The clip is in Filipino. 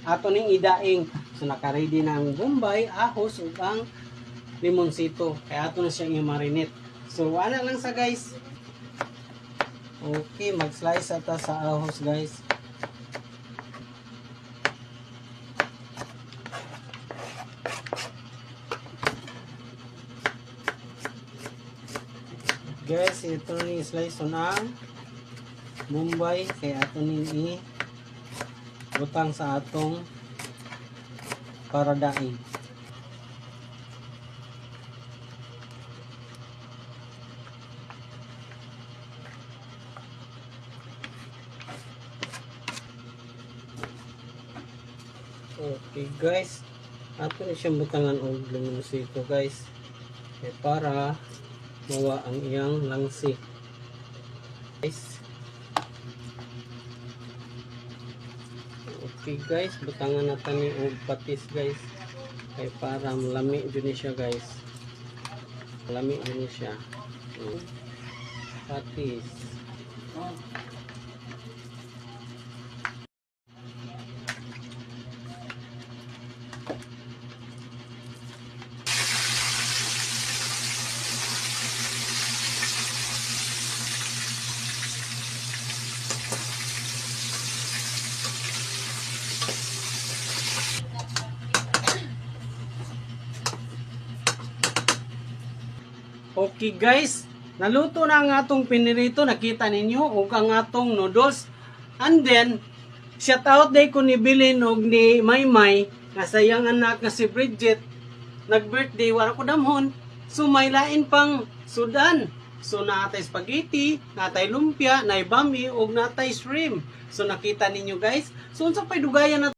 ato ning idaing. So naka-ready na ang bombay, ahos ug ang limonsito. Kaya ato na siyang i-marinate. So ana lang sa guys. Okay, mag-slice ata sa ahos guys. Guys, ito ni slice ang bombay kaya ato ni butang sa atong para daing. Okay guys, ato ni siyang butangan og limonsito guys. Kaya para mawa ang iyang langsi. Guys. Okay guys, butangan natin ni og patis guys. Kaya para malami din siya guys. Malami din siya. Patis. Okay guys, naluto na ang atong pinirito, nakita ninyo, ug ang atong noodles. And then, shout out day ko ni Bilin og ni Maymay, nga sayang anak nga si Bridget, nag-birthday, wala ko damhon. So may lain pang sudan. So natay spaghetti, natay lumpia, nay bami, ug natay shrimp. So nakita ninyo guys. So unsa pay dugayan na